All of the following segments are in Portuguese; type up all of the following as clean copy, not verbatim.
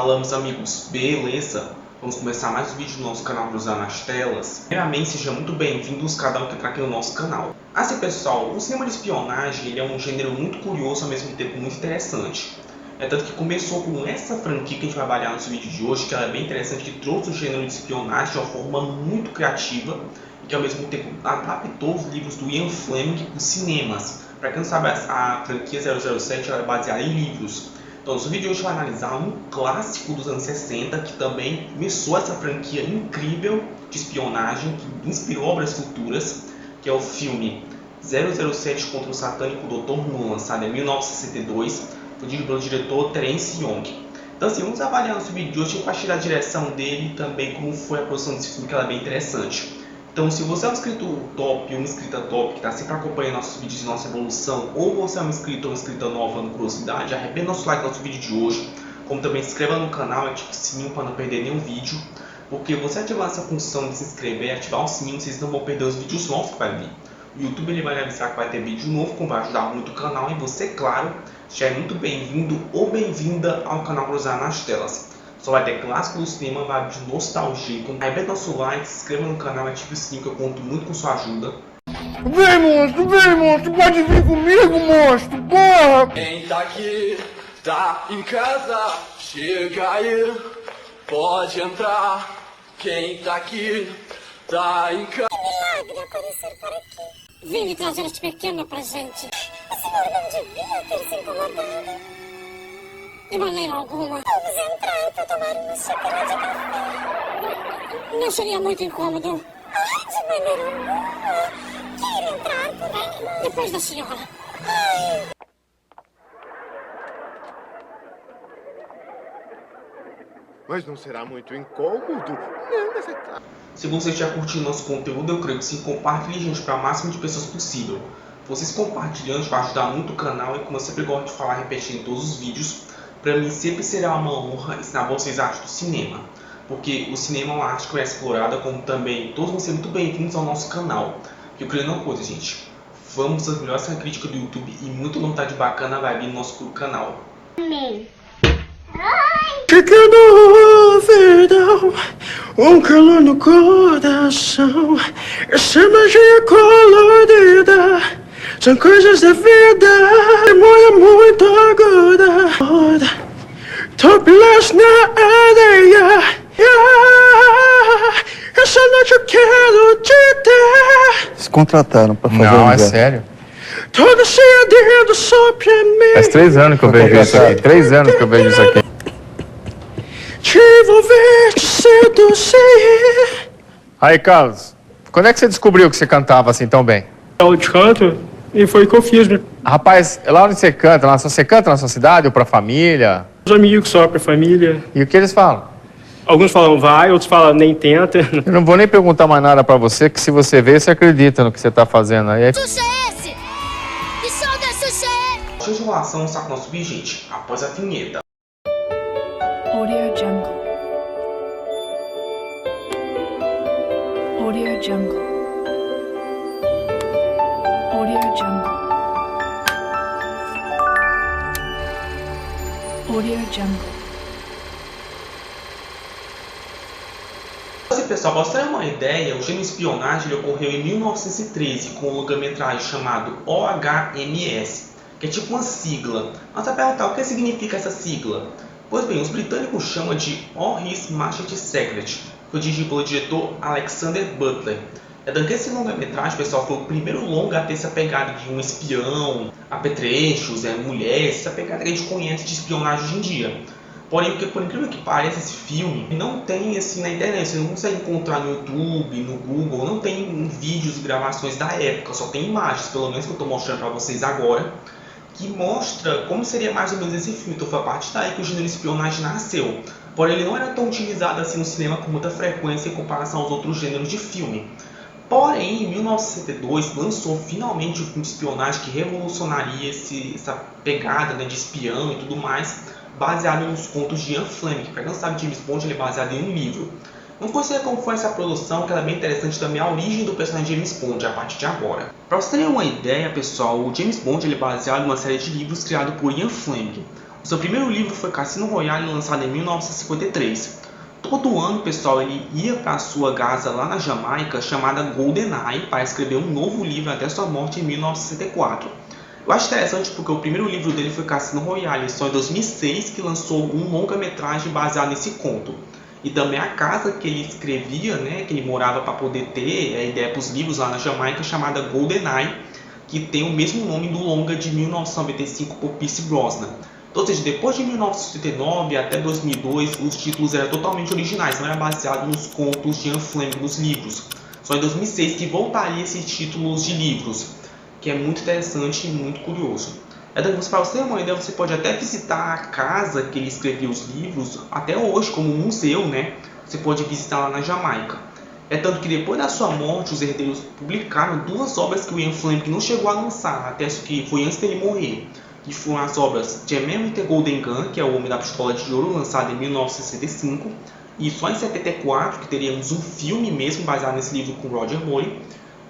Falamos, amigos, beleza? Vamos começar mais um vídeo do nosso canal Cruzar nas Telas. Primeiramente, sejam muito bem-vindos cada um que está aqui no nosso canal. Assim, pessoal, o cinema de espionagem ele é um gênero muito curioso, ao mesmo tempo muito interessante. É tanto que começou com essa franquia que a gente vai avaliar nesse vídeo de hoje, que ela é bem interessante, que trouxe o gênero de espionagem de uma forma muito criativa e que ao mesmo tempo adaptou os livros do Ian Fleming para os cinemas. Para quem não sabe, a franquia 007 ela é baseada em livros. Então, no vídeo de hoje vai analisar um clássico dos anos 60 que também começou essa franquia incrível de espionagem, que inspirou obras futuras, que é o filme 007 contra o satânico Dr. No, lançado em 1962, dirigido pelo diretor Terence Young. Então, assim, vamos avaliar nosso vídeo de hoje, eu achei da direção dele e também como foi a produção desse filme, que ela é bem interessante. Então, se você é um inscrito top, uma inscrita top, que está sempre acompanhando nossos vídeos de nossa evolução, ou você é um inscrito ou uma inscrita nova no Curiosidade, arrebenta nosso like no nosso vídeo de hoje, como também se inscreva no canal e ative o sininho para não perder nenhum vídeo, porque você ativar essa função de se inscrever e ativar o sininho, vocês não vão perder os vídeos novos que vai vir. O YouTube ele vai avisar que vai ter vídeo novo, como vai ajudar muito o canal, e você, claro, já é muito bem-vindo ou bem-vinda ao canal Cruzar nas Telas. Só vai ter clássico do cinema, vai de nostalgia. Então, arrebenta nosso like, se inscreva no canal e ative o sininho que eu conto muito com sua ajuda. Vem, monstro, pode vir comigo, monstro, porra! Quem tá aqui, tá em casa, chega aí, pode entrar. Quem tá aqui, tá em casa. Milagre aparecer por aqui. Vim trazer este pequeno presente. O senhor não devia ter se incomodado. De maneira alguma. Vamos entrar para tomar uma xícara de café. Não seria muito incômodo. De maneira alguma. Quer entrar por aqui? Depois da senhora. Mas não será muito incômodo? Não, mas é claro. Se você estiver curtindo nosso conteúdo, eu creio que sim, compartilhe, gente, para o máximo de pessoas possível. Vocês compartilhando vai ajudar muito o canal e, como eu sempre gosto de falar, repetindo em todos os vídeos, para mim sempre será uma honra ensinar vocês a arte do cinema. Porque o cinema é uma arte que vai explorada, como também todos vão ser muito bem-vindos ao nosso canal. E eu creio numa coisa, gente, vamos às melhores críticas do YouTube e muita vontade bacana vai vir no nosso canal. Amém. Chegando verão, um calor no coração. Essa magia colorida são coisas da vida. Demora muito agora. Topless na areia. Essa noite eu quero te ter. Se contrataram pra fazer Não, um é lugar. sério. Toda cedo só pra mim. Faz 3 anos que eu vejo isso aqui. 3 anos que eu vejo isso aqui. Te envolver, te seduzir. Aí, Carlos, quando é que você descobriu que você cantava assim tão bem? aula de canto e foi o que eu fiz, né? Rapaz, lá onde você canta, você canta na sua cidade ou pra família? Os amigos só, pra família. E o que eles falam? Alguns falam vai, outros falam nem tenta. Eu não vou nem perguntar mais nada pra você, que se você vê, você acredita no que você tá fazendo aí. Xuxa é esse? Que som da Xuxa é? Sem enrolação, saca o nosso vídeo, gente, após a vinheta. Audio Jungle. Audio Jungle. Audio Jungle. Audio Jungle. Assim, pessoal, para você ter uma ideia, o gênero espionagem ele ocorreu em 1913 com um longa-metragem chamado OHMS, que é tipo uma sigla. Mas você vai perguntar o que significa essa sigla? Pois bem, os britânicos chamam de All His Majesty's Secret, que foi dirigido pelo diretor Alexander Butler. É dando que esse longa-metragem, pessoal, foi o primeiro longa a ter essa pegada de um espião, apetrechos, mulheres, essa pegada que a gente conhece de espionagem hoje em dia. Porém, porque por incrível que pareça, esse filme não tem assim na internet, você não consegue encontrar no YouTube, no Google, não tem vídeos e gravações da época, só tem imagens, pelo menos que eu estou mostrando para vocês agora, que mostra como seria mais ou menos esse filme. Então foi a partir daí que o gênero espionagem nasceu. Porém, ele não era tão utilizado assim no cinema com muita frequência em comparação aos outros gêneros de filme. Porém, em 1962 lançou finalmente o filme de espionagem que revolucionaria essa pegada, né, de espião e tudo mais, baseado nos contos de Ian Fleming. Para quem não sabe, James Bond ele é baseado em um livro. Vamos conhecer como foi essa produção, que ela é bem interessante também, a origem do personagem James Bond a partir de agora. Para vocês terem uma ideia, pessoal, o James Bond ele é baseado em uma série de livros criado por Ian Fleming. Seu primeiro livro foi Cassino Royale, lançado em 1953. Todo ano, pessoal, ele ia para a sua casa lá na Jamaica, chamada GoldenEye, para escrever um novo livro até sua morte em 1964. Eu acho interessante porque o primeiro livro dele foi Cassino Royale, só em 2006 que lançou um longa-metragem baseado nesse conto. E também a casa que ele escrevia, né, que ele morava para poder ter a ideia para os livros lá na Jamaica, chamada GoldenEye, que tem o mesmo nome do longa de 1995 por Pierce Brosnan. Ou seja, depois de 1979 até 2002, os títulos eram totalmente originais, não era baseado nos contos de Ian Fleming nos livros. Só em 2006 que voltaria esses títulos de livros, que é muito interessante e muito curioso. Para você ter uma ideia, você pode até visitar a casa que ele escreveu os livros, até hoje, como um museu, né? Você pode visitar lá na Jamaica. É tanto que depois da sua morte, os herdeiros publicaram duas obras que o Ian Fleming não chegou a lançar, até que foi antes dele morrer. Que foram as obras J-Man with the Golden Gun, que é o Homem da Pistola de Ouro, lançado em 1965, e só em 74 que teríamos um filme mesmo baseado nesse livro com Roger Moley,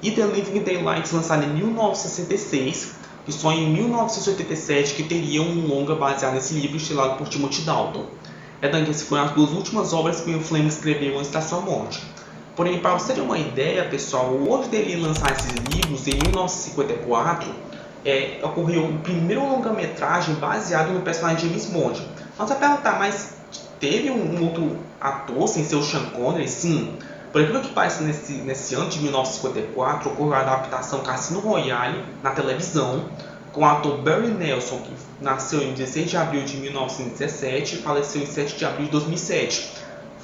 e The Living Daylights, lançado em 1966, e só em 1987 que teria um longa baseado nesse livro, estrelado por Timothy Dalton. Essas foram as duas últimas obras que o Ian Fleming escreveu antes da sua morte. Porém, para você ter uma ideia, pessoal, hoje dele lançar esses livros, em 1954, ocorreu o primeiro longa-metragem baseado no personagem James Bond. Mas você vai perguntar, mas teve um outro ator sem ser o Sean Connery? Sim. Por aquilo que parece, nesse ano de 1954, ocorreu a adaptação Cassino Royale na televisão, com o ator Barry Nelson, que nasceu em 16 de abril de 1917 e faleceu em 7 de abril de 2007.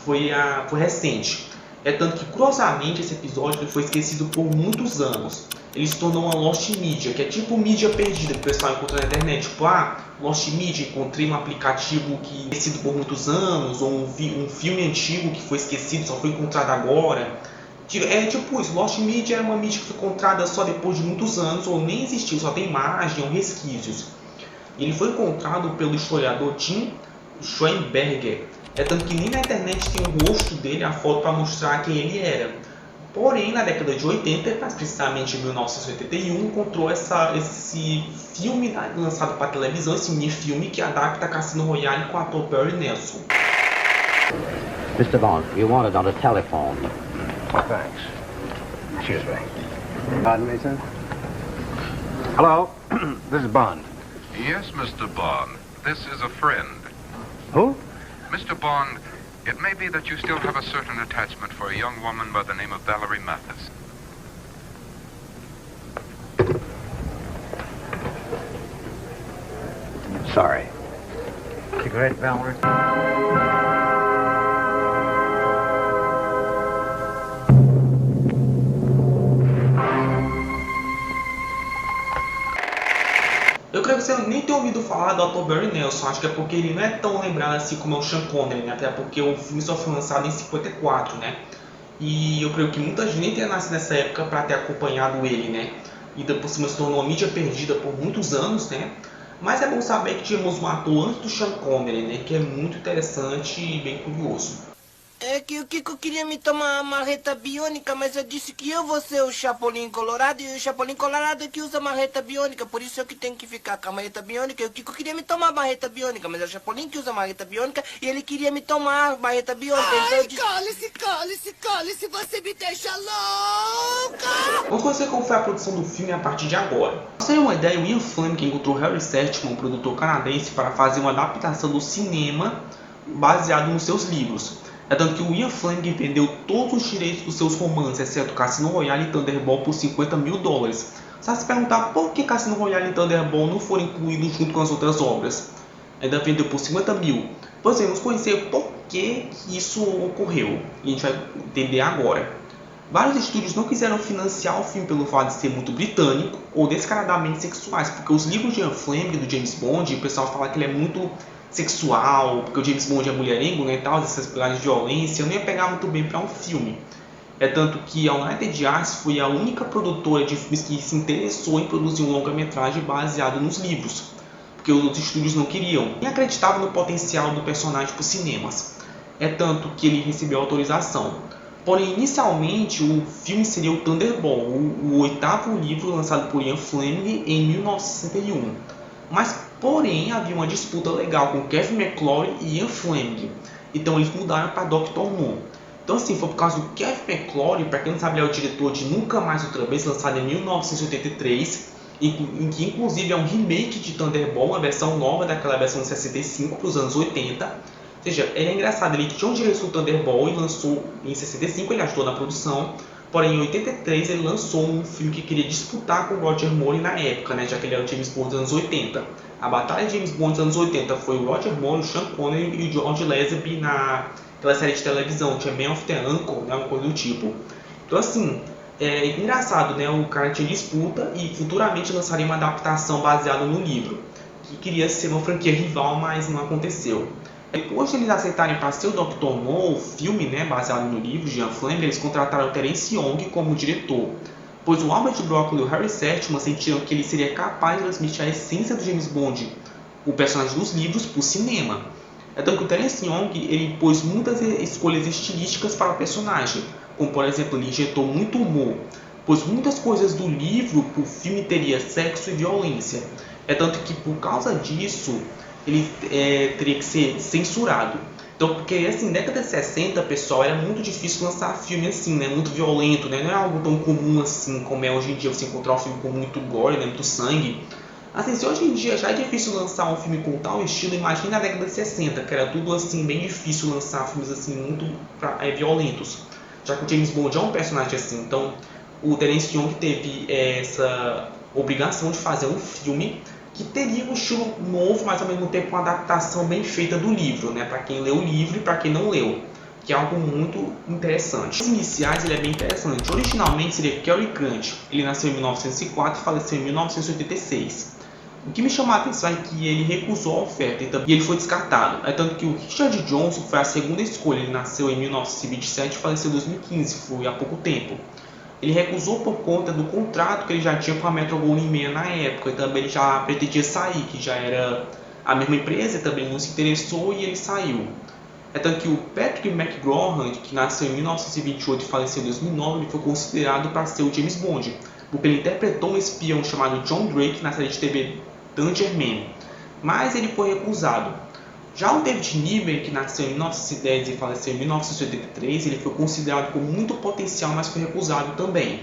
Foi recente. É tanto que, curiosamente, esse episódio foi esquecido por muitos anos. Ele se tornou uma Lost Media, que é tipo mídia perdida que o pessoal encontra na internet. Tipo, Lost Media, encontrei um aplicativo que foi esquecido por muitos anos, ou um filme antigo que foi esquecido, só foi encontrado agora. É tipo isso, Lost Media é uma mídia que foi encontrada só depois de muitos anos, ou nem existiu, só tem imagem ou resquícios. Ele foi encontrado pelo historiador Tim Schoenberger. É tanto que nem na internet tem o rosto dele, a foto para mostrar quem ele era. Porém, na década de 80, mais precisamente em 1981, encontrou esse filme lançado para televisão, esse mini-filme que adapta Cassino Royale com o ator Barry Nelson. Mr. Bond, you wanted on the telephone. Thanks. Excuse me. Pardon me, sir? Hello, this is Bond. Yes, Mr. Bond. This is a friend. Who? Mr. Bond, it may be that you still have a certain attachment for a young woman by the name of Valerie Mathis. Sorry. Cigarette, Valerie? Eu creio que você nem tem ouvido falar do ator Barry Nelson, acho que é porque ele não é tão lembrado assim como é o Sean Connery, né? Até porque o filme só foi lançado em 54, né? E eu creio que muita gente nem tenha nascido nessa época para ter acompanhado ele, né? E depois se tornou uma mídia perdida por muitos anos, né? Mas é bom saber que tínhamos um ator antes do Sean Connery, né? Que é muito interessante e bem curioso. É que o Kiko queria me tomar a marreta biônica, mas eu disse que eu vou ser o Chapolin Colorado e o Chapolin Colorado é que usa marreta biônica, por isso eu que tenho que ficar com a marreta biônica. E o Kiko queria me tomar a marreta biônica, mas é o Chapolin que usa a marreta biônica e ele queria me tomar a marreta biônica. Ai, então eu disse... cale-se, você me deixa louca! Vamos conhecer como foi a produção do filme a partir de agora. Pra você ter uma ideia, o Ian Fleming encontrou Harry Sertman, um produtor canadense, para fazer uma adaptação do cinema baseado nos seus livros. É tanto que o Ian Fleming vendeu todos os direitos dos seus romances, exceto Cassino Royale e Thunderball, por $50 mil. Você vai se perguntar por que Cassino Royale e Thunderball não foram incluídos junto com as outras obras. Ainda vendeu por $50 mil. Pois vamos conhecer por que isso ocorreu. E a gente vai entender agora. Vários estúdios não quiseram financiar o filme pelo fato de ser muito britânico ou descaradamente sexuais, porque os livros de Ian Fleming, do James Bond, o pessoal fala que ele é muito sexual, porque o James Bond é mulherengo, né, e tal, essas pegadas de violência, não ia pegar muito bem para um filme. É tanto que a United Arts foi a única produtora de filmes que se interessou em produzir um longa-metragem baseado nos livros, porque os outros estúdios não queriam, nem acreditavam no potencial do personagem para os cinemas. É tanto que ele recebeu autorização. Porém, inicialmente, o filme seria o Thunderball, o oitavo livro lançado por Ian Fleming em 1961. Mas, porém, havia uma disputa legal com Kevin McClory e Ian Fleming. Então eles mudaram para Dr. No. Então assim, foi por causa do Kevin McClory, para quem não sabe, ele é o diretor de Nunca Mais Outra Vez, lançado em 1983, em que inclusive é um remake de Thunderball, uma versão nova daquela versão de 65 para os anos 80. Ou seja, é engraçado, ele tinha um diretor Thunderball e lançou em 65, ele ajudou na produção. Porém, em 83 ele lançou um filme que queria disputar com o Roger Moore na época, né, já que ele era o James Bond dos anos 80. A batalha de James Bond dos anos 80 foi o Roger Moore, o Sean Connery e o George Lazenby naquela série de televisão, tinha Man of the Uncle, né, uma coisa do tipo. Então assim, é engraçado, né, o cara tinha disputa e futuramente lançaria uma adaptação baseada no livro, que queria ser uma franquia rival, mas não aconteceu. Depois de eles aceitarem para ser o Dr. No, o filme, né, baseado no livro de Ian Fleming, eles contrataram o Terence Young como diretor, pois o Albert Broccoli e o Harry Settman sentiram que ele seria capaz de transmitir a essência do James Bond, o personagem dos livros, para o cinema. Então que o Terence Young ele pôs muitas escolhas estilísticas para o personagem, como por exemplo, ele injetou muito humor, pois muitas coisas do livro para o filme teria sexo e violência. É tanto que por causa disso ele teria que ser censurado. Então, porque assim, na década de 60, pessoal, era muito difícil lançar filme assim, né, muito violento, né, não é algo tão comum assim como é hoje em dia você encontrar um filme com muito gore, né, muito sangue. Assim, se hoje em dia já é difícil lançar um filme com tal estilo, imagine na década de 60, que era tudo assim bem difícil lançar filmes assim muito violentos. Já que o James Bond é um personagem assim, então o Terence Young teve essa obrigação de fazer um filme que teria um estilo novo, mas ao mesmo tempo uma adaptação bem feita do livro, né? Para quem leu o livro e para quem não leu, que é algo muito interessante. Os iniciais ele é bem interessante. Originalmente seria Cary Grant, ele nasceu em 1904 e faleceu em 1986. O que me chamou a atenção é que ele recusou a oferta e ele foi descartado. É tanto que o Richard Johnson foi a segunda escolha, ele nasceu em 1927 e faleceu em 2015, foi há pouco tempo. Ele recusou por conta do contrato que ele já tinha com a Metro-Goldwyn-Mayer na época, e também ele já pretendia sair, que já era a mesma empresa, e também não se interessou e ele saiu. É tanto que o Patrick McGowan, que nasceu em 1928 e faleceu em 2009, ele foi considerado para ser o James Bond, porque ele interpretou um espião chamado John Drake na série de TV Danger Man, mas ele foi recusado. Já o David Niven, que nasceu em 1910 e faleceu em 1983, ele foi considerado com muito potencial, mas foi recusado também.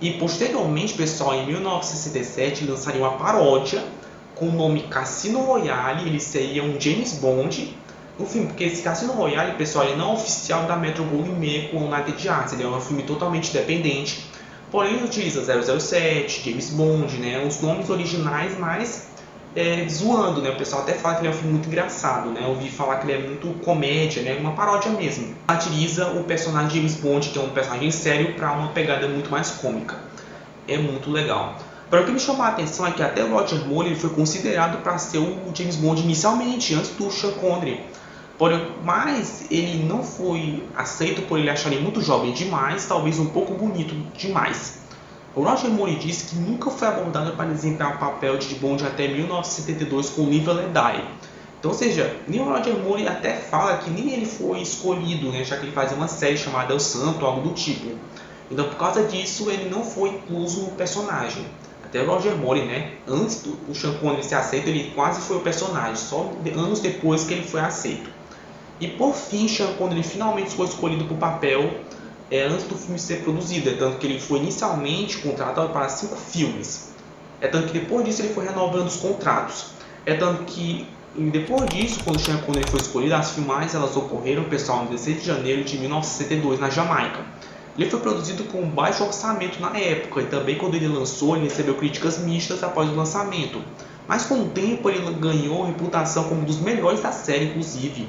E posteriormente, pessoal, em 1967, lançaria uma paródia com o nome Cassino Royale, ele seria um James Bond no filme, porque esse Cassino Royale, pessoal, ele não é oficial da Metro-Goldwyn-Mayer com o United Arts, ele é um filme totalmente independente, porém ele utiliza 007, James Bond, né, os nomes originais, mas zoando, né? O pessoal até fala que ele é um filme muito engraçado, né? Eu ouvi falar que ele é muito comédia, né? Uma paródia mesmo. Satiriza o personagem James Bond, que é um personagem sério, para uma pegada muito mais cômica. É muito legal. Para o que me chamou a atenção é que até o Roger Moore ele foi considerado para ser o James Bond inicialmente, antes do Sean Connery. Mas ele não foi aceito por ele achar ele muito jovem demais, talvez um pouco bonito demais. O Roger Moore disse que nunca foi abordado para desempenhar o papel de Bond até 1972 com Live and Let Die. Então, ou seja, nem o Roger Moore até fala que nem ele foi escolhido, né, já que ele fazia uma série chamada El Santo, algo do tipo. Então, por causa disso, ele não foi incluso no personagem. Até o Roger Moore, né, antes do Sean Connery ser aceito, ele quase foi o personagem, só anos depois que ele foi aceito. E por fim, Sean Connery finalmente foi escolhido para o papel antes do filme ser produzido, tanto que ele foi inicialmente contratado para 5 filmes. Tanto que depois disso ele foi renovando os contratos. Tanto que depois disso, quando Sean Connery foi escolhido, as filmagens elas ocorreram, pessoal, no 16 de janeiro de 1962 na Jamaica. Ele foi produzido com um baixo orçamento na época e também quando ele lançou, ele recebeu críticas mistas após o lançamento. Mas com o tempo ele ganhou reputação como um dos melhores da série, inclusive.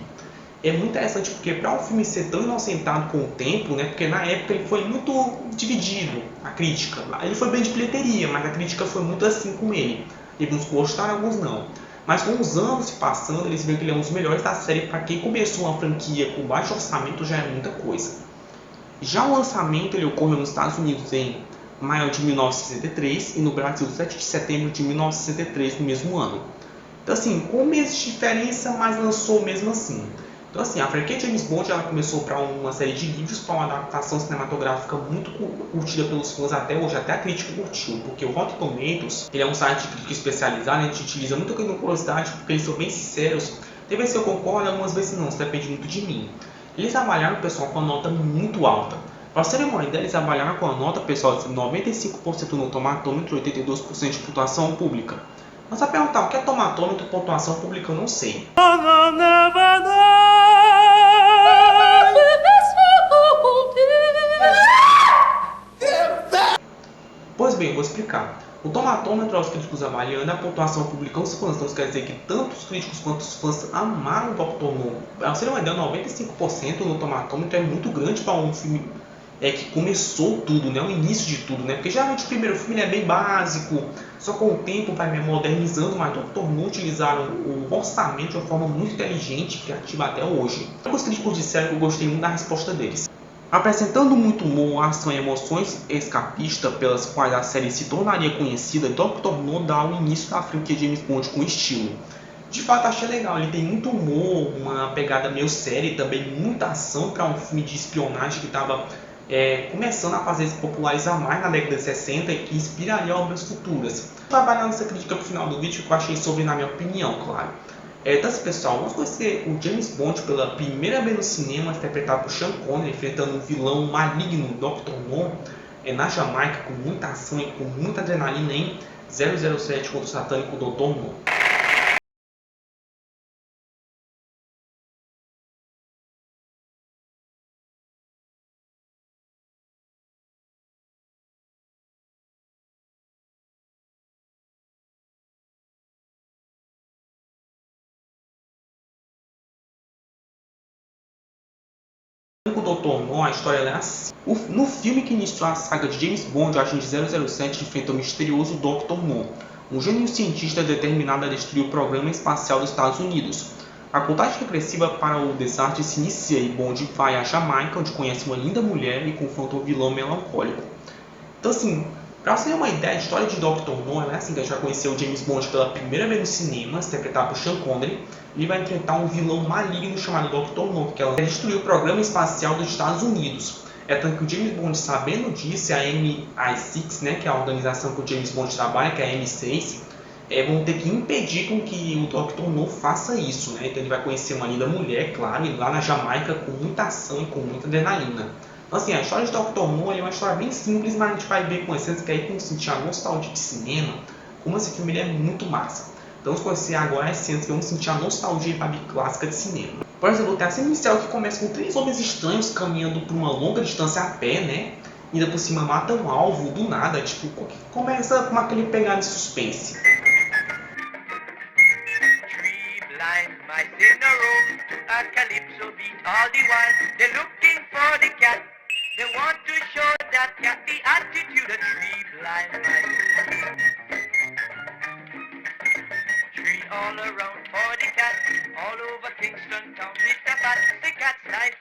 É muito interessante porque para o filme ser tão inocentado com o tempo, né, porque na época ele foi muito dividido, a crítica. Ele foi bem de bilheteria, mas a crítica foi muito assim com ele. Alguns gostaram, alguns não. Mas com os anos se passando, eles viram que ele é um dos melhores da série. Para quem começou uma franquia com baixo orçamento já é muita coisa. Já o lançamento ele ocorreu nos Estados Unidos em maio de 1963 e no Brasil 7 de setembro de 1963, no mesmo ano. Então assim, com meses de diferença, mas lançou mesmo assim. Então assim, a franquia James Bond ela começou para uma série de livros, para uma adaptação cinematográfica muito curtida pelos fãs até hoje, até a crítica curtiu, porque o Rotten Tomatoes, ele é um site de crítica especializado, a gente utiliza muita curiosidade, porque eles são bem sinceros. Tem vezes que eu concordo, algumas vezes não, isso depende muito de mim. Eles avaliaram o pessoal com uma nota muito alta. Para vocês terem uma ideia, eles avaliaram com a nota pessoal de 95% no tomatômetro e 82% de pontuação pública. Mas a perguntar o que é tomatômetro e pontuação pública eu não sei. Pois bem, vou explicar. O tomatômetro é os críticos avaliando a pontuação pública dos fãs. Então isso quer dizer que tanto os críticos quanto os fãs amaram o Dr. No. Para você ter uma ideia, 95% no tomatômetro é muito grande para um filme que começou tudo, né? O início de tudo, né? Porque geralmente o primeiro filme é bem básico, só com o tempo vai modernizando, mas Dr. No utilizaram o orçamento de uma forma muito inteligente e criativa até hoje. Os críticos disseram que eu gostei muito da resposta deles. Apresentando muito humor, ação e emoções escapistas pelas quais a série se tornaria conhecida, Dr. No dá o início da franquia James Bond com estilo. De fato, achei legal, ele tem muito humor, uma pegada meio séria e também muita ação para um filme de espionagem que estava começando a fazer se popularizar mais na década de 60 e que inspiraria obras futuras. Vou trabalhar nessa crítica para o final do vídeo que eu achei sobre na minha opinião, claro. Então, pessoal, vamos conhecer o James Bond pela primeira vez no cinema, interpretado por Sean Connery, enfrentando um vilão maligno, Dr. No, na Jamaica, com muita ação e com muita adrenalina em 007 contra o satânico Dr. No. O Dr. No, a história é assim. No filme que iniciou a saga de James Bond, o agente 007 enfrenta o misterioso Dr. No, um gênio cientista determinado a destruir o programa espacial dos Estados Unidos. A contagem regressiva para o desastre se inicia e Bond vai à Jamaica, onde conhece uma linda mulher e confronta um vilão melancólico. Então assim, para você ter uma ideia, a história de Dr. No é assim, que a gente vai conhecer o James Bond pela primeira vez no cinema, interpretado por Sean Connery. Ele vai enfrentar um vilão maligno chamado Dr. No, que ela destruiu o programa espacial dos Estados Unidos. Tanto que o James Bond, sabendo disso, a MI6, né, que é a organização que o James Bond trabalha, que é a M6, vão ter que impedir com que o Dr. No faça isso, né? Então ele vai conhecer uma linda mulher, claro, e lá na Jamaica com muita ação e com muita adrenalina. Então assim, a história de Dr. No é uma história bem simples, mas a gente vai ver com essência que aí, como sentir a nostalgia de cinema, como esse filme ele é muito massa. Então vamos conhecer agora a essência que vamos sentir a nostalgia e vibe clássica de cinema. Por exemplo, tem a cena inicial que começa com 3 homens estranhos caminhando por uma longa distância a pé, né? E ainda por cima matam um alvo do nada, tipo, começa com aquele pegada de suspense. All around for the cat, all over Kingston town, it's about the cat's life.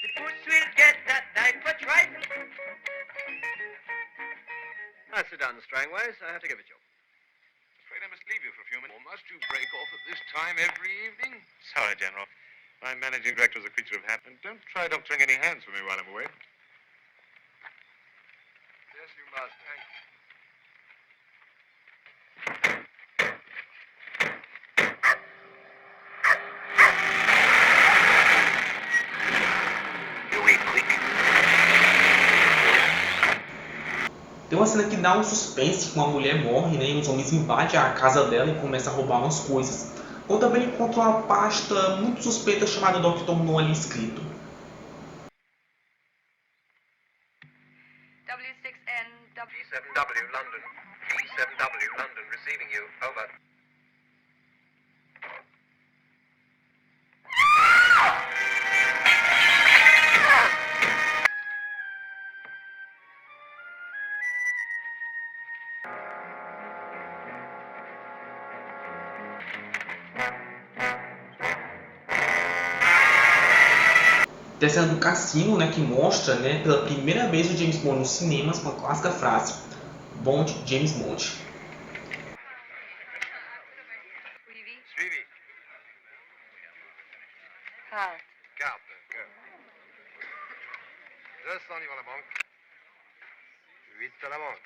The puss will get that knife for trifle. Now sit down, Strangways. I have to give it you. Afraid I must leave you for a few minutes. Or must you break off at this time every evening? Sorry, General. My managing director is a creature of habit. And don't try doctoring any hands for me while I'm away. Yes, you must. Thank you. Tem uma cena que dá um suspense, que uma mulher morre, né, e os homens invadem a casa dela e começam a roubar umas coisas. Ou também encontram uma pasta muito suspeita chamada Dr. No ali escrito. G7W London. G7W London receiving you. Over. Tem a cena do cassino, né, que mostra, né, pela primeira vez o James Bond nos cinemas com a clássica frase Bond, James Bond. carte. Carte, go. 200 livres la banque. 8 à la banque.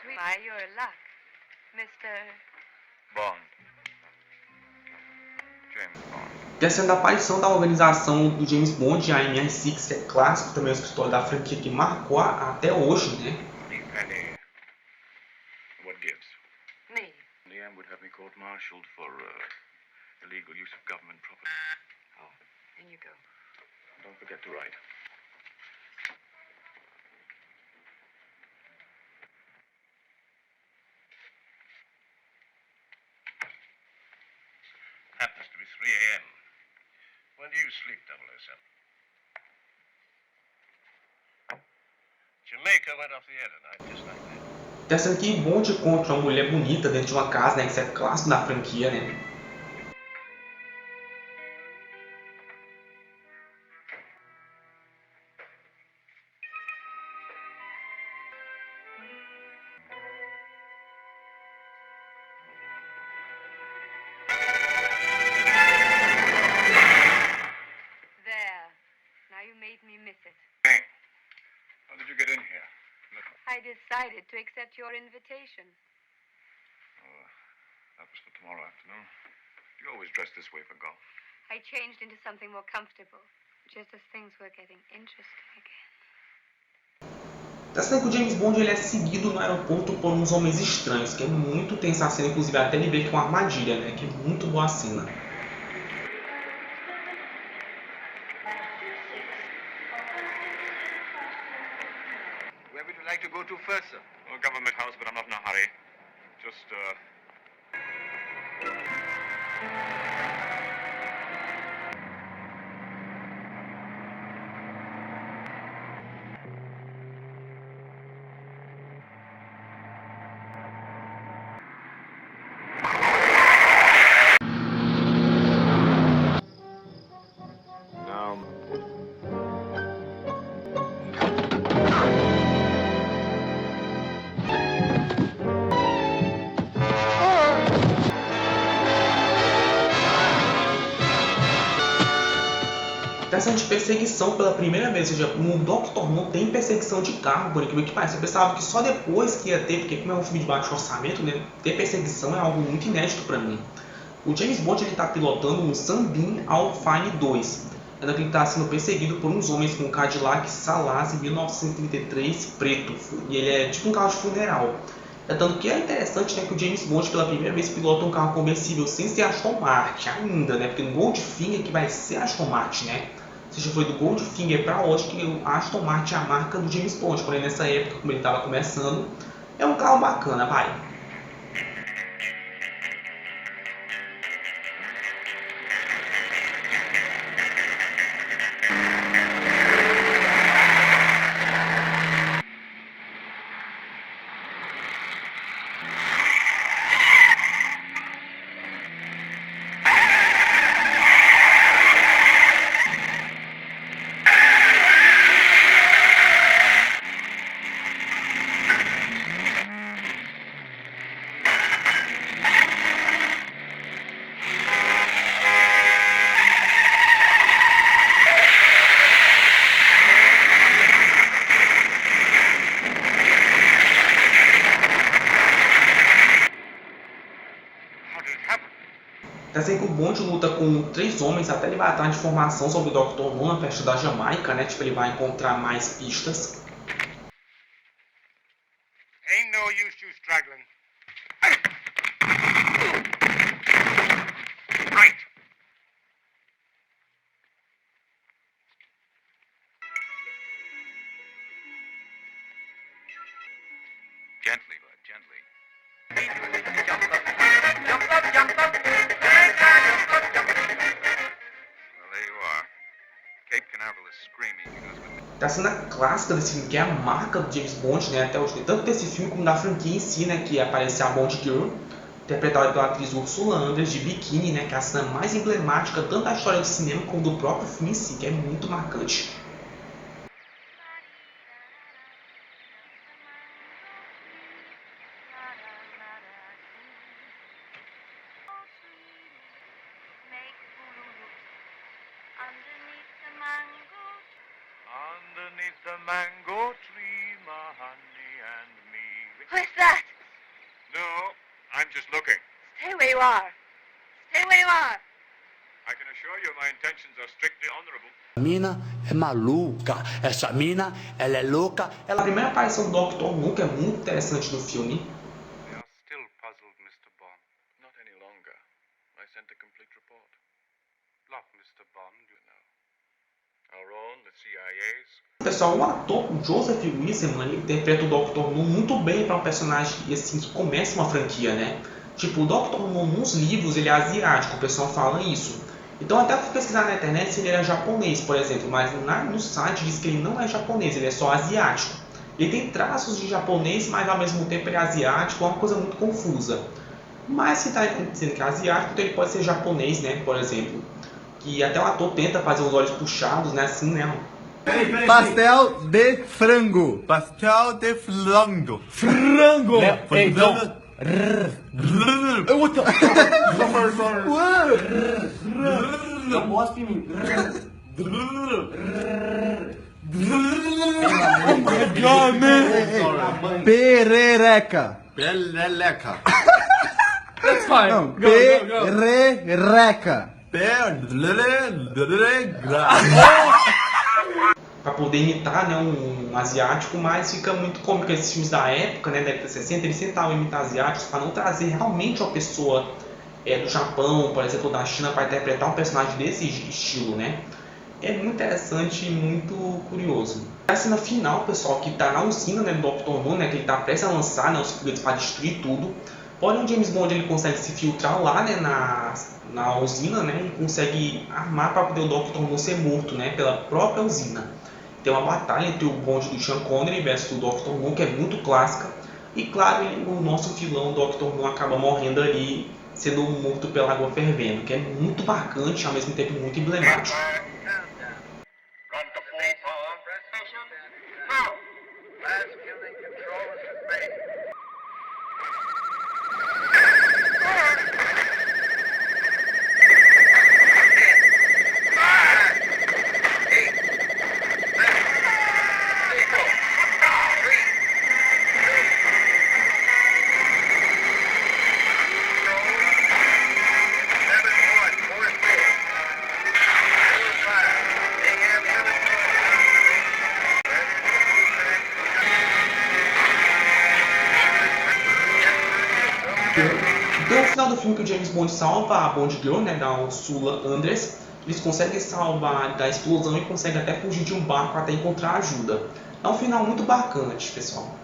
Sweet. By your luck, Mr. Bond. James Bond. Tem a cena da aparição da organização do James Bond, a MI6, que é clássico, também é o escritório da franquia que marcou até hoje, né? Penny. What gives? Me. Leanne would have me court-martialed for illegal use of government property. Oh, in you go. Don't forget to write. Happens to be 3 a.m. When do you sleep, 007? Jamaica went off the air tonight, just like that. Tem a cena que Bond encontra uma mulher bonita dentro de uma casa, né? Que isso é clássico da franquia, né? There. Now you made me miss it. Hey, how did you get in here? I decided to accept your invitation. Oh, that was for tomorrow afternoon. Do you always dress this way for golf? I changed into something more comfortable, just as things were getting interesting again. Tá sendo que o James Bond ele é seguido no aeroporto por uns homens estranhos, que é muito tensa a cena, inclusive até ele vê que é uma armadilha, né? Que é muito boa a cena. Where would you like to go to first, sir? Oh, government house, but I'm not in a hurry. Just, Now. Tá sendo de perseguição pela primeira vez, ou seja, no Dr. No tem perseguição de carro, por incrível que pareça. Eu pensava que só depois que ia ter, porque como é um filme de baixo orçamento, né, ter perseguição é algo muito inédito para mim. O James Bond está pilotando um Sunbeam Alpine 2, ainda que ele está sendo perseguido por uns homens com um Cadillac Salazar 1933 preto, e ele é tipo um carro de funeral. É tanto que é interessante, né, que o James Bond pela primeira vez pilota um carro conversível sem ser Aston Martin ainda, né, porque no Goldfinger que vai ser Aston Martin, né. Ou seja, foi do Goldfinger para hoje que a Aston Martin é a marca do James Bond, porém nessa época, como ele estava começando, é um carro bacana, vai. Tá sendo que o Bond luta com 3 homens até ele vai atrás de informação sobre o Dr. No na festa da Jamaica, né? Tipo, ele vai encontrar mais pistas. Ain't no use you struggling. Right. gently, bud, gently. Well, there you are. Cape Canaveral is screaming because with Tá a cena clássica desse filme, que é a marca do James Bond, né, até hoje, tanto desse filme como da franquia em si, né, que aparece a Bond Girl, interpretada pela atriz Ursula Andress, de biquíni, né, que é a cena mais emblemática tanto da história do cinema como do próprio filme em si, que é muito marcante. beneath the mango tree, my honey and me. Who's that? No, I'm just looking. Stay where you are. Stay where you are. I can assure you my intentions are strictly honorable. A mina é maluca. Essa mina, ela é louca. A primeira aparição do Dr. No, que é muito interessante no filme. They are still puzzled, Mr. Bond. Not any longer. I sent a complete report. Not Mr. Bond, you know. Our own, the CIA's. Pessoal, o ator Joseph Wiseman, ele interpreta o Dr. No muito bem para um personagem assim, que começa uma franquia, né? Tipo, o Dr. No nos livros ele é asiático, o pessoal fala isso. Então até fui pesquisar na internet se ele era japonês, por exemplo, mas no site diz que ele não é japonês, ele é só asiático. Ele tem traços de japonês, mas ao mesmo tempo ele é asiático, é uma coisa muito confusa. Mas se está dizendo que é asiático, então ele pode ser japonês, né, por exemplo. Que até o ator tenta fazer os olhos puxados, né, assim, né. Pastel de frango. Pastel de frango. Frango. Não mostre em mim. Perereca. Perereca. That's fine. Não, Go. perereca. Para poder imitar, né, um asiático, mas fica muito cômico, porque esses filmes da época, né, da década de 60, eles tentavam imitar asiáticos para não trazer realmente uma pessoa do Japão, por exemplo, da China, para interpretar um personagem desse estilo, né. É muito interessante e muito curioso. A cena final, pessoal, que está na usina, né, do Dr. No, né, que ele está prestes a lançar, né, os foguetes para destruir tudo. Porém, o James Bond ele consegue se filtrar lá, né, na usina, né, e consegue armar para poder o Dr. No ser morto, né, pela própria usina. Tem uma batalha entre o Bond do Sean Connery versus o Dr. No, que é muito clássica. E claro, o nosso vilão, o Dr. No, acaba morrendo ali, sendo morto pela água fervendo, que é muito marcante e ao mesmo tempo muito emblemático. Então, no final do filme, que o James Bond salva a Bond Girl, né, da Ursula Andress, eles conseguem salvar da explosão e conseguem até fugir de um barco até encontrar ajuda. É um final muito bacana, pessoal.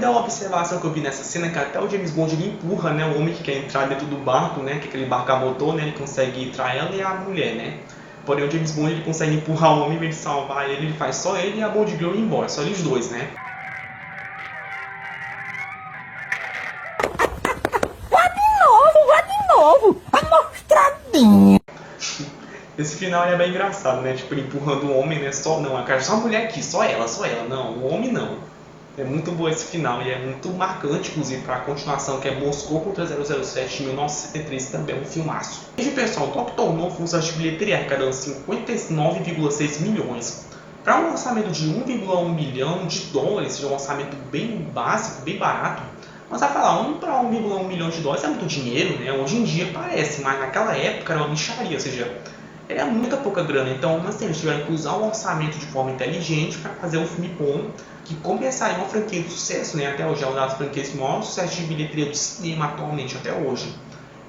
Uma observação que eu vi nessa cena é que até o James Bond ele empurra, né, o homem que quer entrar dentro do barco, né, que é aquele barco a motor, né, ele consegue entrar ela e a mulher, né. Porém o James Bond ele consegue empurrar o homem, em vez de salvar ele faz só ele e a Bond Girl ir embora, só eles dois, né. Vá de novo, amostradinha. Esse final é bem engraçado, né, tipo ele empurrando o homem, né, só não, eu quero só a mulher aqui, só ela, não, o homem não. É muito bom esse final e é muito marcante, inclusive, para a continuação, que é Moscou contra 007 em 1973, também é um filmaço. Veja, pessoal, o Dr. No foi um sucesso de bilheteria, arrecadando 59,6 milhões. Para um orçamento de 1,1 bilhão de dólares, seja um orçamento bem básico, bem barato, mas vai falar, 1 para 1,1 milhão de dólares é muito dinheiro, né? Hoje em dia parece, mas naquela época era uma mixaria, ou seja, era muita pouca grana. Então, assim, eles tiveram que usar o orçamento de forma inteligente para fazer um filme bom, que que começaria uma franquia de sucesso, né? Até hoje é uma das franquias de maior sucesso de bilheteria do cinema atualmente, até hoje.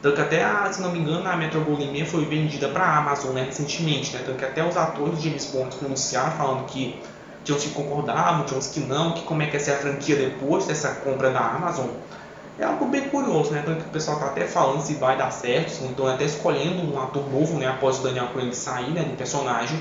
Tanto que até, se não me engano, a Metro-Goldwyn-Mayer foi vendida para a Amazon, né, recentemente, né? Tanto que até os atores de James Bond pronunciaram, falando que tinha uns que concordavam, tinha uns que não, que como é que ia ser a franquia depois dessa compra da Amazon. É algo bem curioso, né? Tanto que o pessoal tá até falando se vai dar certo, então até escolhendo um ator novo, né, após o Daniel Craig sair, né, do personagem.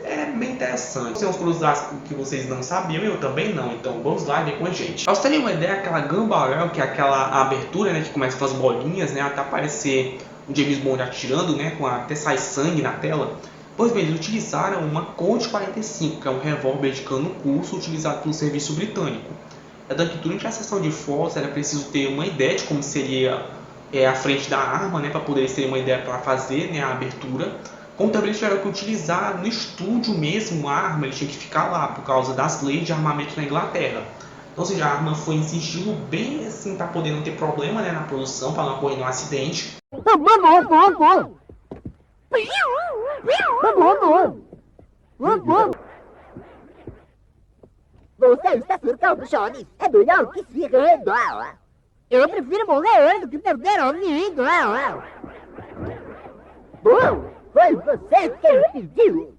É bem interessante. Tem uns curiosidades que vocês não sabiam e eu também não, então vamos lá e vem com a gente. Pra vocês terem uma ideia, aquela Gun Barrel, que é aquela abertura, né, que começa com as bolinhas, né, até aparecer o James Bond atirando, né, até sai sangue na tela. Pois bem, eles utilizaram uma Colt 45, que é um revólver de cano curto utilizado pelo serviço britânico. É tanto que durante a sessão de fotos era preciso ter uma ideia de como seria a frente da arma, né, para poder ter uma ideia para fazer, né, a abertura. Como também eles tiveram que utilizar no estúdio mesmo a arma, eles tinham que ficar lá por causa das leis de armamento na Inglaterra. Então, ou seja, a arma foi em sigilo bem assim para poder não ter problema, né, na produção, para não ocorrer nenhum acidente. Você está surtando, Johnny. É melhor que se renda. Eu prefiro morrer antes do que perder a minha vida. Bom, foi você quem pediu.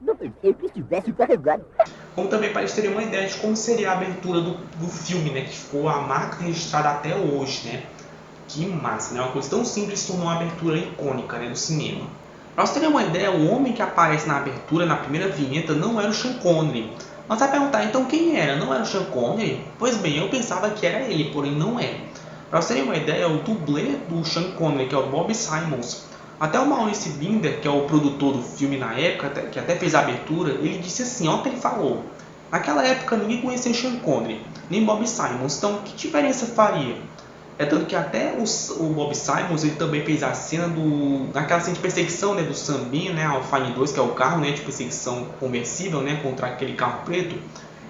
Não pensei que estivesse carregado. Como também para eles terem uma ideia de como seria a abertura do filme, né, que ficou a marca registrada até hoje, né. Que massa, né? Uma coisa tão simples se tornou uma abertura icônica, né, do cinema. Para vocês terem uma ideia, o homem que aparece na abertura, na primeira vinheta, não era o Sean Connery. Mas vai perguntar, então quem era? Não era o Sean Connery? Pois bem, eu pensava que era ele, porém não é. Para vocês terem uma ideia, o dublê do Sean Connery, que é o Bob Simmons, até o Maurice Binder, que é o produtor do filme na época, que até fez a abertura, ele disse assim, olha o que ele falou. Naquela época ninguém conhecia Sean Connery, nem Bob Simmons, então que diferença faria? É tanto que até o Bob Simmons ele também fez a cena naquela cena de perseguição, né, do Sambinho, né, Alpine 2, que é o carro, né, de perseguição conversível, né, contra aquele carro preto.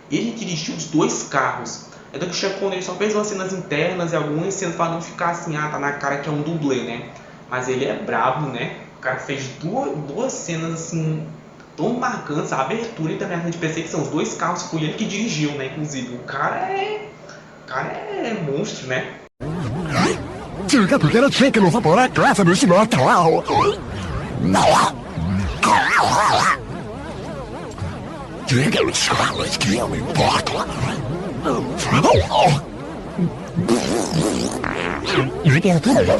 Ele dirigiu os dois carros. É tanto que o Sean Connery só fez umas cenas internas e algumas cenas para não ficar assim, tá na cara que é um dublê, né. Mas ele é brabo, né. O cara fez duas cenas assim tão marcantes, a abertura e também a cena de perseguição. Os dois carros foi ele que dirigiu, né, inclusive. O cara é monstro, né. 这个不给他切给我发过来，干什么事嘛？这个吃完了就要没办法。有点痛。Pra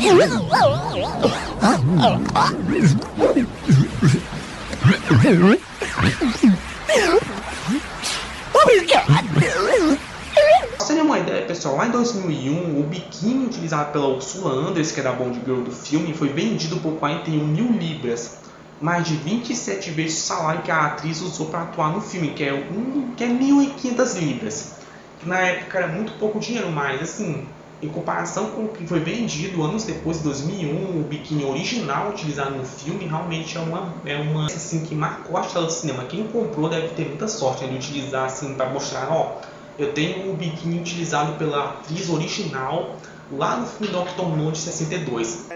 vocês terem uma ideia, pessoal, lá em 2001, o biquíni utilizado pela Ursula Andress, que era a Bond Girl do filme, foi vendido por 41 mil libras, mais de 27 vezes o salário que a atriz usou para atuar no filme, que é 1.500 libras, que na época era muito pouco dinheiro, mas assim, em comparação com o que foi vendido anos depois, em 2001, o biquíni original utilizado no filme realmente é uma assim, que marcou a história do cinema. Quem comprou deve ter muita sorte, né, de utilizar assim para mostrar, ó, eu tenho o biquíni utilizado pela atriz original lá no filme Dr. No de 62.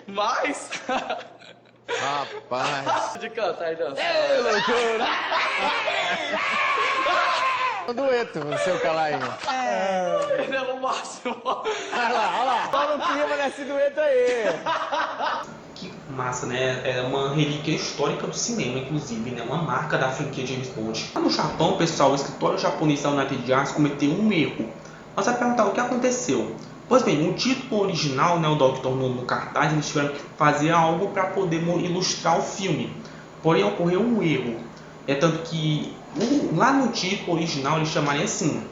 Mas... Rapaz. De cantar e dançar. Ei, loucura! Um dueto, seu calainho. Ele é o máximo. Olha lá. Só no clima nesse dueto aí. Que massa, né? É uma relíquia histórica do cinema, inclusive, né? Uma marca da franquia James Bond. Lá no Japão, pessoal, o escritório japonês da United Arts cometeu um erro. Mas vai perguntar o que aconteceu. Pois bem, o título original, né, o Dr. No cartaz, eles tiveram que fazer algo para poder ilustrar o filme. Porém, ocorreu um erro. É tanto que lá no título original eles chamaram assim,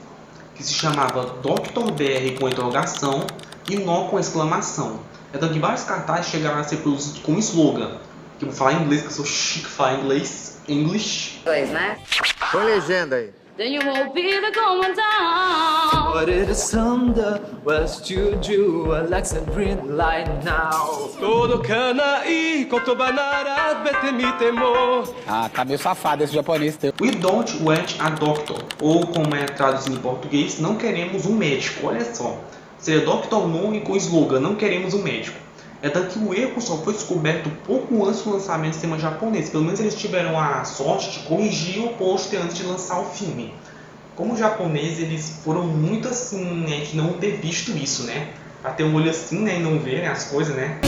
que se chamava Dr. DR com interrogação e No com exclamação. É tanto que vários cartazes chegaram a ser produzidos com slogan. Que eu vou falar em inglês, que eu sou chique falar inglês. English. Dois, né? Põe legenda aí. tenho ouvido going down. But it is thunder, West Juju, Alexa green light now. Todo canaí, kotobanara, betemi temor. Ah, tá meio safado esse japonês teu. We don't want a doctor, ou como é traduzido em português, não queremos um médico. Olha só, seria Dr. No e com o slogan, não queremos um médico. É tanto que o erro só foi descoberto pouco antes do lançamento do sistema japonês. Pelo menos eles tiveram a sorte de corrigir o post antes de lançar o filme. Como japonês, eles foram muito assim, né, de não ter visto isso, né? Pra ter um olho assim, né, e não ver, né, as coisas, né?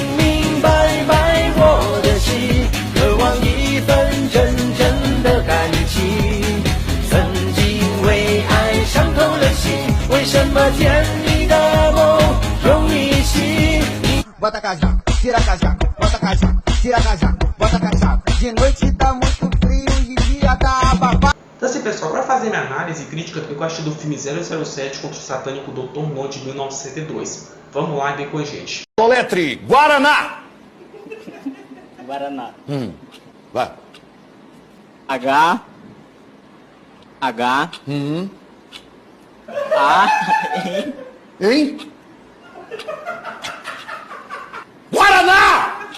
Bota casaco, tira casaco, bota casaco, tira casaco, bota casaco. De noite tá muito frio e de dia tá abafado. Então assim, pessoal, para fazer minha análise crítica do que eu achei do filme 007 contra o satânico Dr. No de 1962. Vamos lá e vem com a gente. Soletre, Guaraná. Guaraná. Vai. H. A. Hein? Guaraná!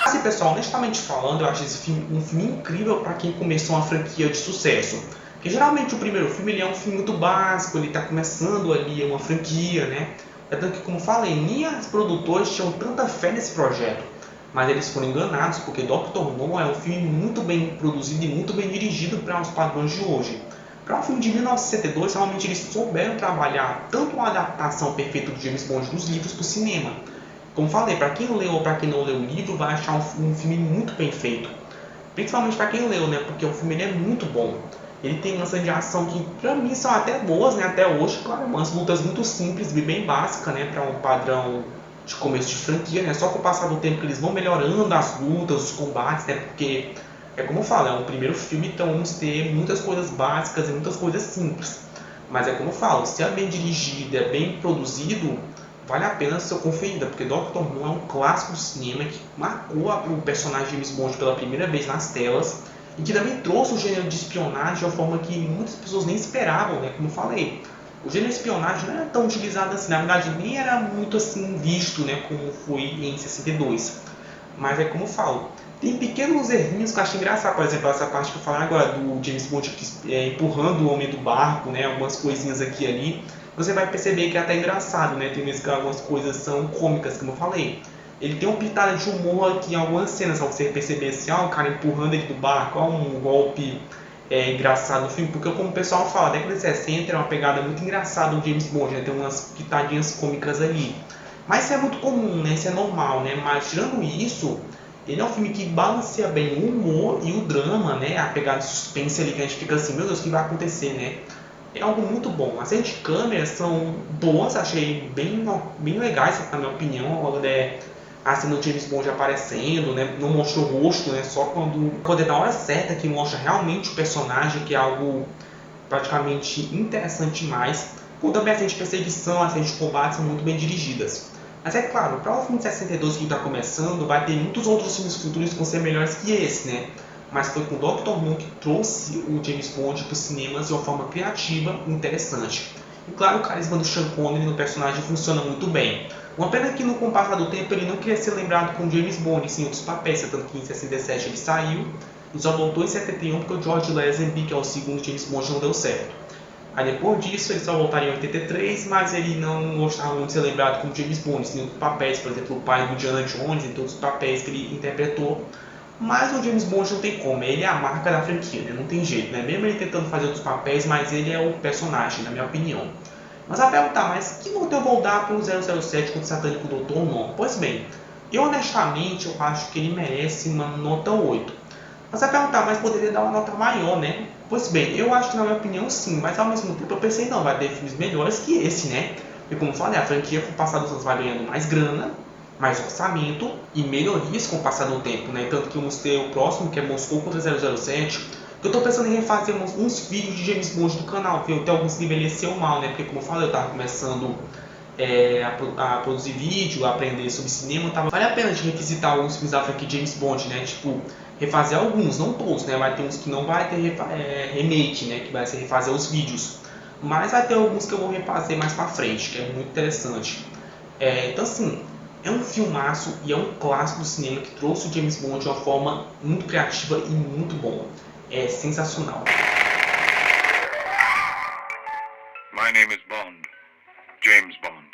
Assim, pessoal, honestamente falando, eu acho esse filme um filme incrível para quem começou uma franquia de sucesso. Porque geralmente o primeiro filme ele é um filme muito básico, ele está começando ali uma franquia, né? É tanto que, como falei, nem os produtores tinham tanta fé nesse projeto. Mas eles foram enganados, porque Dr. No é um filme muito bem produzido e muito bem dirigido para os padrões de hoje. Para um filme de 1962, realmente eles souberam trabalhar tanto a adaptação perfeita do James Bond dos livros para o cinema. Como falei, para quem leu ou para quem não leu o livro, vai achar um filme muito bem feito. Principalmente para quem leu, né? Porque o filme ele é muito bom. Ele tem umas cenas de ação que, para mim, são até boas, né? Até hoje, claro, umas lutas muito simples e bem básicas, né? Para um padrão de começo de franquia, né? Só com o passar do tempo que eles vão melhorando as lutas, os combates, né? Porque é como eu falo, é um primeiro filme, então vamos ter muitas coisas básicas e muitas coisas simples. Mas é como eu falo, se é bem dirigido, é bem produzido, vale a pena ser conferida, porque Dr. No é um clássico do cinema que marcou o personagem James Bond pela primeira vez nas telas e que também trouxe o gênero de espionagem de uma forma que muitas pessoas nem esperavam, né? Como eu falei, o gênero de espionagem não era tão utilizado assim, na verdade nem era muito assim visto, né? Como foi em 62. Mas é como eu falo, tem pequenos errinhos que eu acho engraçado, por exemplo, essa parte que eu falei agora do James Bond empurrando o homem do barco, né, algumas coisinhas aqui e ali, você vai perceber que é até engraçado, né, tem vezes que algumas coisas são cômicas, como eu falei. Ele tem uma pitada de humor aqui em algumas cenas, só você perceber assim, o cara empurrando ele do barco, um golpe engraçado no filme, porque como o pessoal fala, a década de 60 é uma pegada muito engraçada do James Bond, né, tem umas pitadinhas cômicas ali. Mas isso é muito comum, né, isso é normal, né, mas tirando isso, ele é um filme que balanceia bem o humor e o drama, né? A pegada de suspense ali que a gente fica assim, meu Deus, o que vai acontecer, né? É algo muito bom. As cenas de câmera são boas, achei bem legais, na minha opinião. A cena do James Bond aparecendo, né? Não mostrou o rosto, né? Só quando é na hora certa que mostra realmente o personagem, que é algo praticamente interessante demais. Como também as cenas de perseguição, as cenas de combate são muito bem dirigidas. Mas é claro, para o filme de 62 que está começando, vai ter muitos outros filmes futuros que vão ser melhores que esse, né? Mas foi com o Dr. No que trouxe o James Bond para os cinemas de uma forma criativa e interessante. E claro, o carisma do Sean Connery no personagem funciona muito bem. Uma pena que com o passar do tempo ele não queria ser lembrado como James Bond, sim, outros papéis, tanto que em 67 ele saiu e só voltou em 71 porque o George Lazenby, que é o segundo James Bond, não deu certo. Aí depois disso ele só voltaria em 83, mas ele não gostava muito de ser lembrado como James Bond, em outros papéis, por exemplo, o pai do Indiana Jones, em todos os papéis que ele interpretou. Mas o James Bond não tem como, ele é a marca da franquia, né? Não tem jeito, né? Mesmo ele tentando fazer outros papéis, mas ele é o personagem, na minha opinião. Mas a perguntar, mas que nota eu vou dar para o 007 contra o satânico Dr. No? Pois bem, eu honestamente eu acho que ele merece uma nota 8. Mas vai perguntar, mas poderia dar uma nota maior, né? Pois bem, eu acho que na minha opinião sim, mas ao mesmo tempo eu pensei, não, vai ter filmes melhores que esse, né? E como eu falei, a franquia com o passar dos anos vai ganhando mais grana, mais orçamento e melhorias com o passar do tempo, né? Tanto que vamos ter o próximo, que é Moscou contra 007, que eu tô pensando em refazer uns vídeos de James Bond do canal, que eu tenho alguns que envelheceu mal, né? Porque como eu falei, eu tava começando a produzir vídeo, a aprender sobre cinema, vale a pena de revisitar alguns filmes da franquia James Bond, né? Tipo, refazer alguns, não todos, né? Vai ter uns que não vai ter remake, né? Que vai ser refazer os vídeos. Mas vai ter alguns que eu vou refazer mais pra frente, que é muito interessante. Então assim, é um filmaço e é um clássico do cinema que trouxe o James Bond de uma forma muito criativa e muito bom. É sensacional. My name is Bond. James Bond.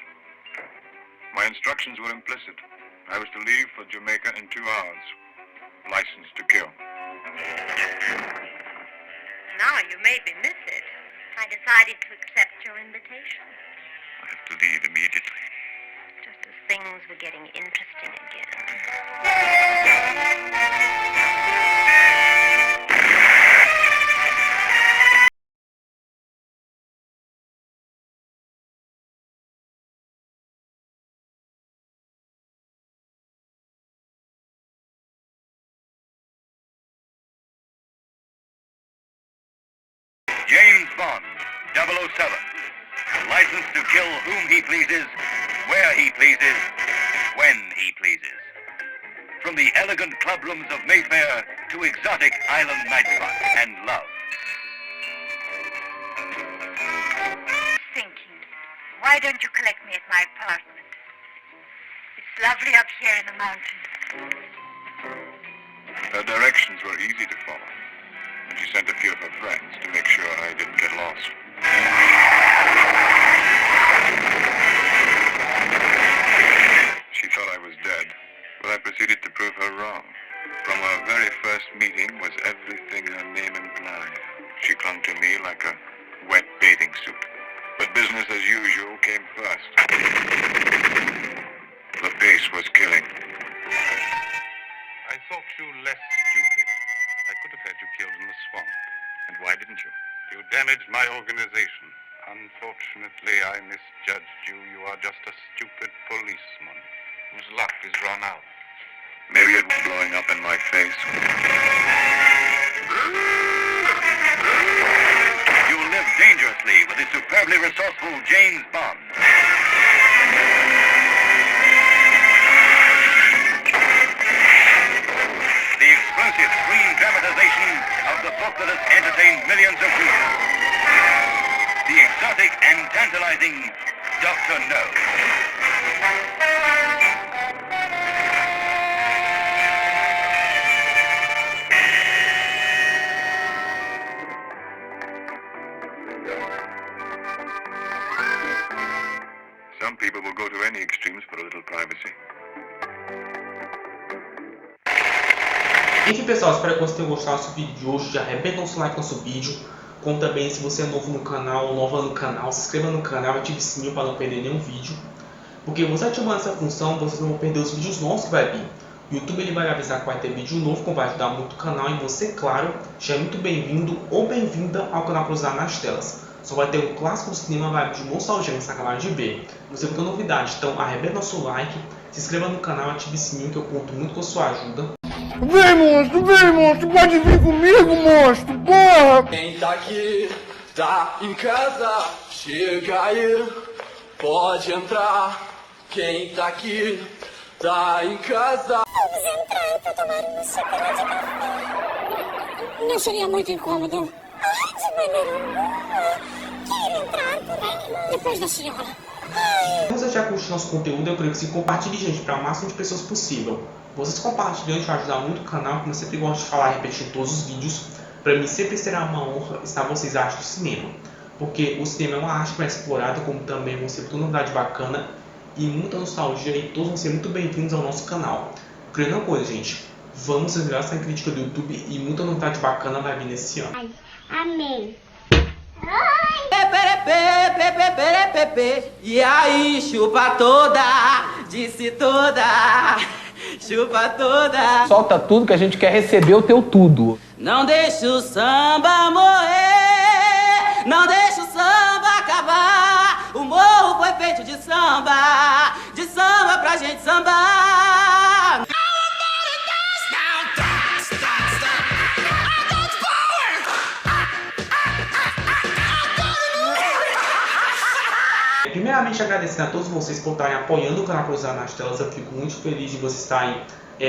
My instructions were implicit. I was to leave for Jamaica in 2 hours. License to kill. Now you maybe miss it. I decided to accept your invitation. I have to leave immediately. Just as things were getting interesting again. James Bond, 007. License to kill whom he pleases, where he pleases, when he pleases. From the elegant clubrooms of Mayfair to exotic island nightspots and love. Thinking, why don't you collect me at my apartment? It's lovely up here in the mountains. Her directions were easy to follow. She sent a few of her friends to make sure I didn't get lost. She thought I was dead, but I proceeded to prove her wrong. From our very first meeting was everything her name implied. She clung to me like a wet bathing suit. But business as usual came first. The pace was killing. I thought you less stupid. I could have had you killed in the swamp. And why didn't you? You damaged my organization. Unfortunately, I misjudged you. You are just a stupid policeman whose luck is run out. Maybe it was blowing up in my face. You live dangerously with the superbly resourceful James Bond. The exclusive screen dramatization of the book that has entertained millions of readers. The exotic and tantalizing Dr. No. Some people will go to any extremes for a little privacy. Enfim pessoal, espero que vocês tenham gostado desse vídeo de hoje. Já arrebenta nosso like no nosso vídeo. Como também, se você é novo no canal ou nova no canal, se inscreva no canal e ative o sininho para não perder nenhum vídeo. Porque você ativando essa função, vocês não vão perder os vídeos novos que vai vir. O YouTube ele vai avisar que vai ter vídeo novo, como vai ajudar muito o canal. E você, claro, já é muito bem-vindo ou bem-vinda ao canal Cruzar nas Telas. Só vai ter um clássico do cinema, vai de nostalgia que você acabou de ver. Você vai ter novidade, então arrebenta nosso like, se inscreva no canal, ative o sininho que eu conto muito com a sua ajuda. Vem monstro, pode vir comigo, monstro, porra! Quem tá aqui, tá em casa, chega aí, pode entrar. Quem tá aqui, tá em casa. Vamos entrar pra tomar uma xícara de café. Não seria muito incômodo? Ai, de maneira alguma. Quero entrar por aí depois da senhora. Se você já curtiu nosso conteúdo, eu queria que você compartilhe, gente, para o máximo de pessoas possível. Vocês compartilhando vai ajudar muito o canal, como eu sempre gosto de falar e repetir em todos os vídeos. Para mim sempre será uma honra estar vocês arte do cinema. Porque o cinema é uma arte mais explorada, como também vão ser toda novidade bacana e muita nostalgia, e todos vão ser muito bem-vindos ao nosso canal. Creio uma coisa, gente, vamos melhorar essa crítica do YouTube e muita novidade bacana vai vir nesse ano. Amém. E aí, chupa toda, disse toda, chupa toda. Solta tudo que a gente quer receber o teu tudo. Não deixa o samba morrer, não deixa o samba acabar. O morro foi feito de samba pra gente sambar. Primeiramente agradecendo a todos vocês por estarem apoiando o canal Cruzar nas Telas. Eu fico muito feliz de vocês estarem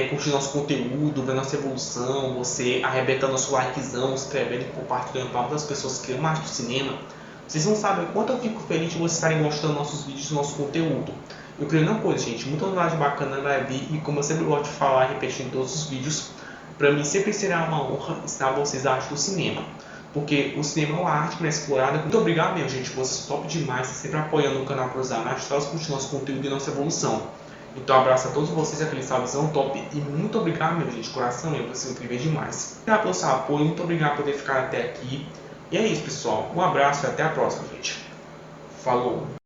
curtir nosso conteúdo, ver nossa evolução, você arrebentando nosso likezão, se inscrevendo e compartilhando para outras pessoas que amam arte do cinema. Vocês não sabem o quanto eu fico feliz de vocês estarem gostando dos nossos vídeos, do nosso conteúdo. Eu creio uma coisa, gente, muita novidade bacana vai vir e como eu sempre gosto de falar e repetir em todos os vídeos, para mim sempre será uma honra ensinar vocês a arte do cinema. Porque o cinema é uma arte para explorada. Muito obrigado mesmo, gente, vocês top demais, sempre apoiando o canal Cruzar na Astral, curtindo nosso conteúdo e nossa evolução. Então abraço a todos vocês, aquele salvezão top e muito obrigado mesmo, gente, de coração mesmo, vocês são incríveis demais. Obrigado pelo seu apoio, muito obrigado por ter ficado até aqui. E é isso, pessoal, um abraço e até a próxima, gente. Falou!